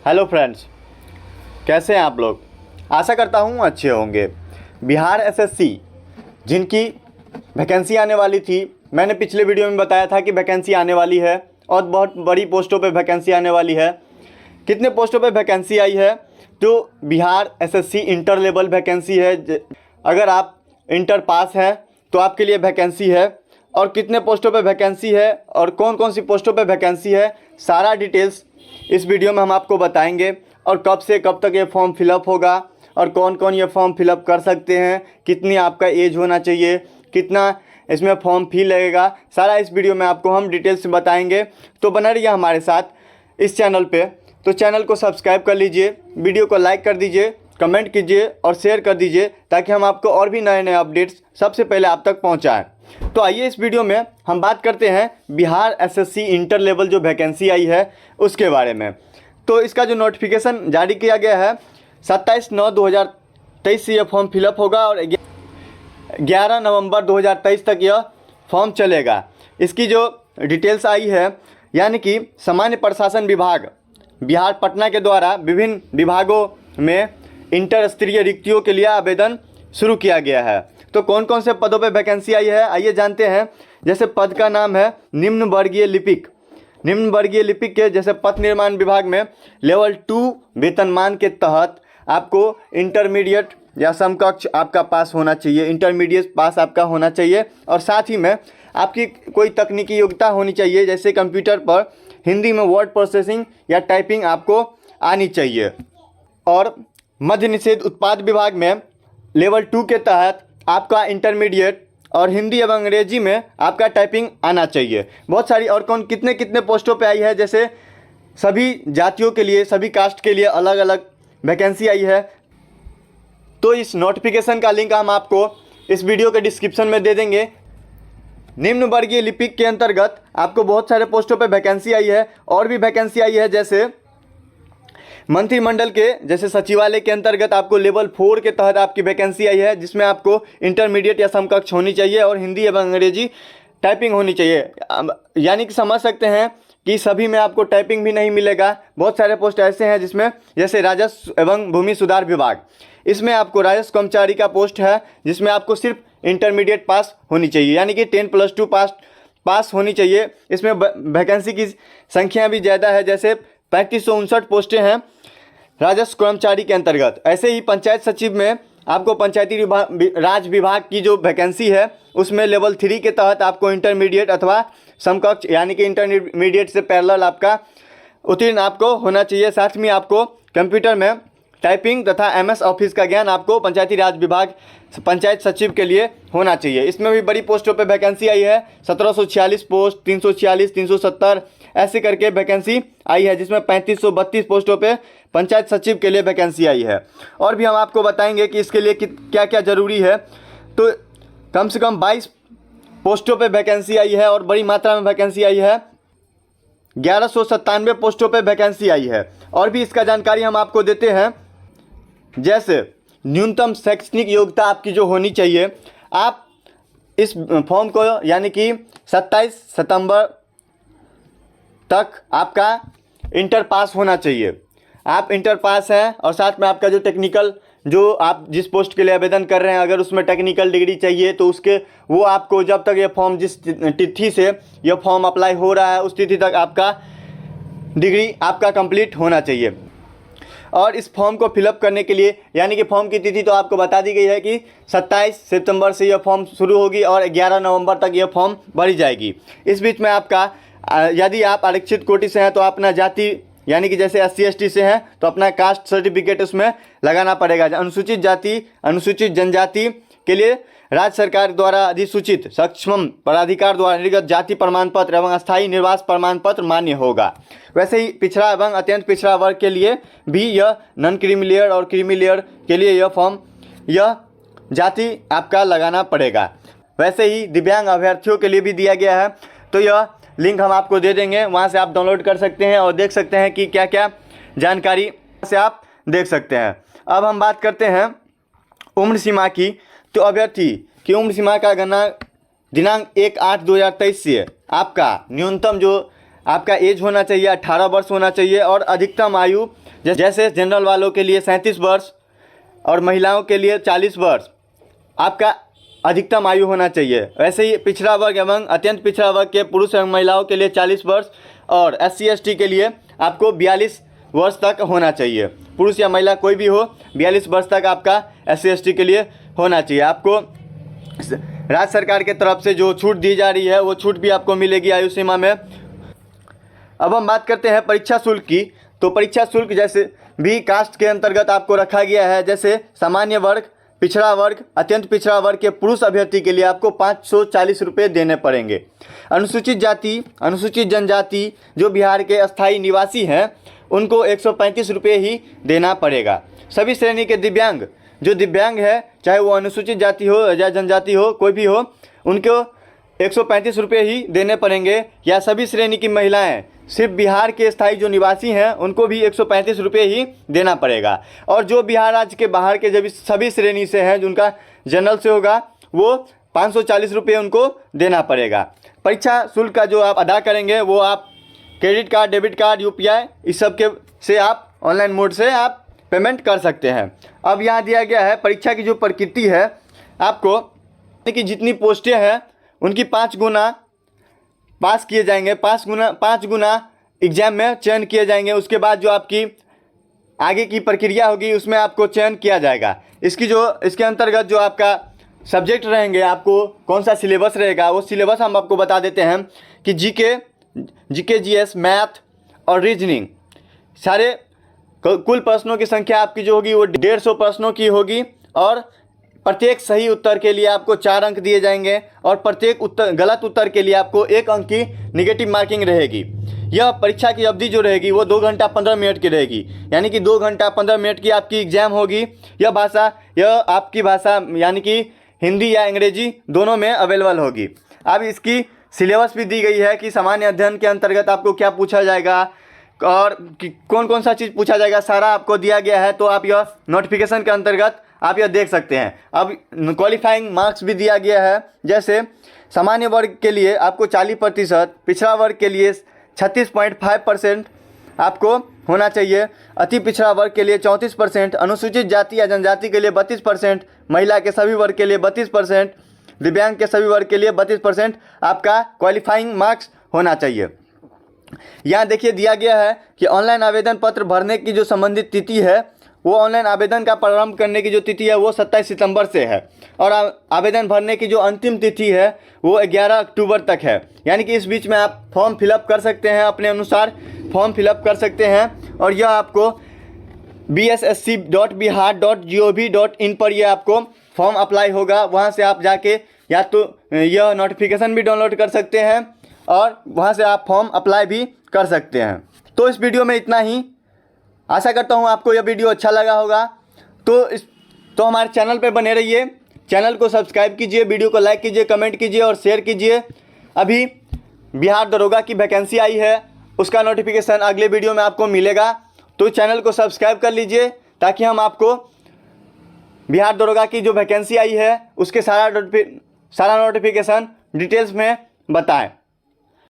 Hello friends, कैसे हैं आप लोग। आशा करता हूँ अच्छे होंगे। बिहार एसएससी जिनकी वैकेंसी आने वाली थी, मैंने पिछले वीडियो में बताया था कि वैकेंसी आने वाली है और बहुत बड़ी पोस्टों पे वैकेंसी आने वाली है। कितने पोस्टों पे वैकेंसी आई है? तो Bihar SSC inter level vacancy है। अगर आप इंटर पास हैं तो आपके लिए वैकेंसी है। और कितने पोस्टों पे वैकेंसी है और कौन कौन सी पोस्टों पे वैकेंसी है, सारा डिटेल्स इस वीडियो में हम आपको बताएंगे। और कब से कब तक ये फॉर्म फिलअप होगा और कौन कौन ये फॉर्म फिलअप कर सकते हैं, कितनी आपका एज होना चाहिए, कितना इसमें फॉर्म फी लगेगा, सारा इस वीडियो में आपको हम डिटेल्स बताएंगे। तो बना रहिए हमारे साथ इस चैनल पे। तो चैनल को सब्सक्राइब कर लीजिए, वीडियो को लाइक कर दीजिए, कमेंट कीजिए और शेयर कर दीजिए ताकि हम आपको और भी नए नए अपडेट्स सबसे पहले आप तक पहुँचाएँ। तो आइए इस वीडियो में हम बात करते हैं बिहार एसएससी इंटर लेवल जो वैकेंसी आई है उसके बारे में। तो इसका जो नोटिफिकेशन जारी किया गया है 27/9/2023 से यह फॉर्म फिलअप होगा और 11 नवंबर 2023 तक यह फॉर्म चलेगा। इसकी जो डिटेल्स आई है, यानी कि सामान्य प्रशासन विभाग बिहार पटना के द्वारा विभिन्न विभागों में इंटर स्तरीय रिक्तियों के लिए आवेदन शुरू किया गया है। तो कौन कौन से पदों पे वैकेंसी आई है आइए जानते हैं। जैसे पद का नाम है निम्न वर्गीय लिपिक। निम्न वर्गीय लिपिक के जैसे पथ निर्माण विभाग में लेवल 2 वेतनमान के तहत आपको इंटरमीडिएट या समकक्ष आपका पास होना चाहिए, इंटरमीडिएट पास आपका होना चाहिए। और साथ ही में आपकी कोई तकनीकी योग्यता होनी चाहिए, जैसे कंप्यूटर पर हिंदी में वर्ड प्रोसेसिंग या टाइपिंग आपको आनी चाहिए। और मद्य निषेध उत्पाद विभाग में लेवल 2 के तहत आपका इंटरमीडिएट और हिंदी एवं अंग्रेजी में आपका टाइपिंग आना चाहिए। बहुत सारी और कौन कितने कितने पोस्टों पे आई है, जैसे सभी जातियों के लिए, सभी कास्ट के लिए अलग अलग वैकेंसी आई है। तो इस नोटिफिकेशन का लिंक हम आपको इस वीडियो के डिस्क्रिप्शन में दे देंगे। निम्न वर्गीय लिपिक के अंतर्गत आपको बहुत सारे पोस्टों पे वैकेंसी आई है। और भी वैकेंसी आई है, जैसे मंत्रिमंडल के जैसे सचिवालय के अंतर्गत आपको लेवल 4 के तहत आपकी वैकेंसी आई है, जिसमें आपको इंटरमीडिएट या समकक्ष होनी चाहिए और हिंदी एवं अंग्रेजी टाइपिंग होनी चाहिए। यानी कि समझ सकते हैं कि सभी में आपको टाइपिंग भी नहीं मिलेगा। बहुत सारे पोस्ट ऐसे हैं जिसमें, जैसे राजस्व एवं भूमि सुधार विभाग, इसमें आपको राजस्व कर्मचारी का पोस्ट है जिसमें आपको सिर्फ इंटरमीडिएट पास होनी चाहिए, यानी कि 10+2 पास होनी चाहिए। इसमें वैकेंसी की संख्या भी ज़्यादा है, जैसे 3559 पोस्टें हैं राजस्व कर्मचारी के अंतर्गत। ऐसे ही पंचायत सचिव में आपको पंचायती राज विभाग की जो वैकेंसी है उसमें लेवल 3 के तहत आपको इंटरमीडिएट अथवा समकक्ष यानी कि इंटरमीडिएट से पैरेलल आपका उत्तीर्ण आपको होना चाहिए। साथ में आपको कंप्यूटर में टाइपिंग तथा एमएस ऑफिस का ज्ञान आपको पंचायती राज विभाग पंचायत सचिव के लिए होना चाहिए। इसमें भी बड़ी पोस्टों पे वैकेंसी आई है, 1746 पोस्ट, 346, 370 ऐसे करके वैकेंसी आई है, जिसमें 3532 पोस्टों पे पंचायत सचिव के लिए वैकेंसी आई है। और भी हम आपको बताएंगे कि इसके लिए क्या क्या ज़रूरी है। तो कम से कम 22 पोस्टों पे वैकेंसी आई है और बड़ी मात्रा में वैकेंसी आई है। 1197 पोस्टों पे वैकेंसी आई है। और भी इसका जानकारी हम आपको देते हैं, जैसे न्यूनतम शैक्षणिक योग्यता आपकी जो होनी चाहिए। आप इस फॉर्म को यानी कि 27 सितंबर तक आपका इंटर पास होना चाहिए। आप इंटर पास हैं और साथ में आपका जो टेक्निकल, जो आप जिस पोस्ट के लिए आवेदन कर रहे हैं, अगर उसमें टेक्निकल डिग्री चाहिए तो उसके वो आपको जब तक ये फॉर्म जिस तिथि से यह फॉर्म अप्लाई हो रहा है उस तिथि तक आपका डिग्री आपका कंप्लीट होना चाहिए। और इस फॉर्म को फिलअप करने के लिए, यानी कि फॉर्म की तिथि तो आपको बता दी गई है कि 27 सितंबर से यह फॉर्म शुरू होगी और 11 नवंबर तक यह फॉर्म भरी जाएगी। इस बीच में आपका यदि आप आरक्षित कोटि से हैं तो अपना जाति, यानी कि जैसे SC ST से हैं तो अपना कास्ट सर्टिफिकेट उसमें लगाना पड़ेगा। अनुसूचित जाति, अनुसूचित जनजाति के लिए राज्य सरकार द्वारा अधिसूचित सक्षम पदाधिकार द्वारा निर्गत जाति प्रमाण पत्र एवं अस्थायी निवास प्रमाण पत्र मान्य होगा। वैसे ही पिछड़ा एवं अत्यंत पिछड़ा वर्ग के लिए भी यह नॉन क्रीमी लेयर और क्रीमी लेयर के लिए यह फॉर्म, यह जाति आपका लगाना पड़ेगा। वैसे ही दिव्यांग अभ्यर्थियों के लिए भी दिया गया है। तो यह लिंक हम आपको दे देंगे, वहाँ से आप डाउनलोड कर सकते हैं और देख सकते हैं कि क्या क्या जानकारी से आप देख सकते हैं। अब हम बात करते हैं उम्र सीमा की। तो अभ्यर्थी की उम्र सीमा का गणना दिनांक 1/8/2023 से आपका न्यूनतम जो आपका एज होना चाहिए 18 वर्ष होना चाहिए और अधिकतम आयु जैसे जनरल वालों के लिए 37 वर्ष और महिलाओं के लिए 40 वर्ष आपका अधिकतम आयु होना चाहिए। वैसे ही पिछड़ा वर्ग एवं अत्यंत पिछड़ा वर्ग के पुरुष एवं महिलाओं के लिए 40 वर्ष और SC ST के लिए आपको 42 वर्ष तक होना चाहिए। पुरुष या महिला कोई भी हो 42 वर्ष तक आपका SC ST के लिए होना चाहिए। आपको राज्य सरकार के तरफ से जो छूट दी जा रही है वो छूट भी आपको मिलेगी आयु सीमा में। अब हम बात करते हैं परीक्षा शुल्क की। तो परीक्षा शुल्क जैसे भी कास्ट के अंतर्गत आपको रखा गया है। जैसे सामान्य वर्ग, पिछड़ा वर्ग, अत्यंत पिछड़ा वर्ग के पुरुष अभ्यर्थी के लिए आपको 540 रुपये देने पड़ेंगे। अनुसूचित जाति, अनुसूचित जनजाति जो बिहार के अस्थायी निवासी हैं उनको 135 रुपये ही देना पड़ेगा। सभी श्रेणी के दिव्यांग, जो दिव्यांग है चाहे वो अनुसूचित जाति हो या जनजाति हो कोई भी हो, उनको 135 रुपये ही देने पड़ेंगे। या सभी श्रेणी की महिलाएं, सिर्फ बिहार के स्थायी जो निवासी हैं उनको भी 135 रुपये ही देना पड़ेगा। और जो बिहार राज्य के बाहर के जब सभी श्रेणी से हैं जिनका जनरल से होगा वो 540 रुपये उनको देना पड़ेगा। परीक्षा शुल्क का जो आप अदा करेंगे वो आप credit card, debit card, UPI इस सब के से आप ऑनलाइन मोड से आप पेमेंट कर सकते हैं। अब यहाँ दिया गया है परीक्षा की जो प्रकृति है, आपको कि जितनी पोस्टें हैं उनकी 5 गुना पास किए जाएंगे, 5 गुना एग्जाम में चयन किए जाएंगे। उसके बाद जो आपकी आगे की प्रक्रिया होगी उसमें आपको चयन किया जाएगा। इसके अंतर्गत जो आपका सब्जेक्ट रहेंगे, आपको कौन सा सिलेबस रहेगा वो सिलेबस हम आपको बता देते हैं कि जीके GS, मैथ और रीजनिंग, सारे कुल प्रश्नों की संख्या आपकी जो होगी वो 150 प्रश्नों की होगी। और प्रत्येक सही उत्तर के लिए आपको 4 अंक दिए जाएंगे और प्रत्येक गलत उत्तर के लिए आपको 1 अंक की नेगेटिव मार्किंग रहेगी। यह परीक्षा की अवधि जो रहेगी वो 2 घंटा 15 मिनट की रहेगी, यानी कि 2 घंटा 15 मिनट की आपकी एग्जाम होगी। यह आपकी भाषा यानी कि हिंदी या अंग्रेजी दोनों में अवेलेबल होगी। अब इसकी सिलेबस भी दी गई है कि सामान्य अध्ययन के अंतर्गत आपको क्या पूछा जाएगा और कौन कौन सा चीज़ पूछा जाएगा, सारा आपको दिया गया है। तो आप यह नोटिफिकेशन के अंतर्गत आप यह देख सकते हैं। अब क्वालिफाइंग मार्क्स भी दिया गया है। जैसे सामान्य वर्ग के लिए आपको 40%, पिछड़ा वर्ग के लिए 36.5% आपको होना चाहिए, अति पिछड़ा वर्ग के लिए 34%, अनुसूचित जाति या जनजाति के लिए 32%, महिला के सभी वर्ग के लिए 32%, दिव्यांग के सभी वर्ग के लिए 32% आपका क्वालिफाइंग मार्क्स होना चाहिए। यहाँ देखिए दिया गया है कि ऑनलाइन आवेदन पत्र भरने की जो संबंधित तिथि है वो ऑनलाइन आवेदन का प्रारंभ करने की जो तिथि है वो 27 सितंबर से है और आवेदन भरने की जो अंतिम तिथि है वो 11 अक्टूबर तक है। यानी कि इस बीच में आप फॉर्म फिलअप कर सकते हैं, अपने अनुसार फॉर्म फिलअप कर सकते हैं। और यह आपको bssc.bihar.gov.in पर यह आपको फॉर्म अप्लाई होगा। वहाँ से आप जाके या तो यह नोटिफिकेशन भी डाउनलोड कर सकते हैं और वहाँ से आप फॉर्म अप्लाई भी कर सकते हैं। तो इस वीडियो में इतना ही। आशा करता हूँ आपको यह वीडियो अच्छा लगा होगा। तो हमारे चैनल पे बने रहिए, चैनल को सब्सक्राइब कीजिए, वीडियो को लाइक कीजिए, कमेंट कीजिए और शेयर कीजिए। अभी बिहार दरोगा की वैकेंसी आई है, उसका नोटिफिकेशन अगले वीडियो में आपको मिलेगा। तो चैनल को सब्सक्राइब कर लीजिए ताकि हम आपको बिहार दरोगा की जो वैकेंसी आई है उसके सारा नोटिफिकेशन डिटेल्स में बताएं।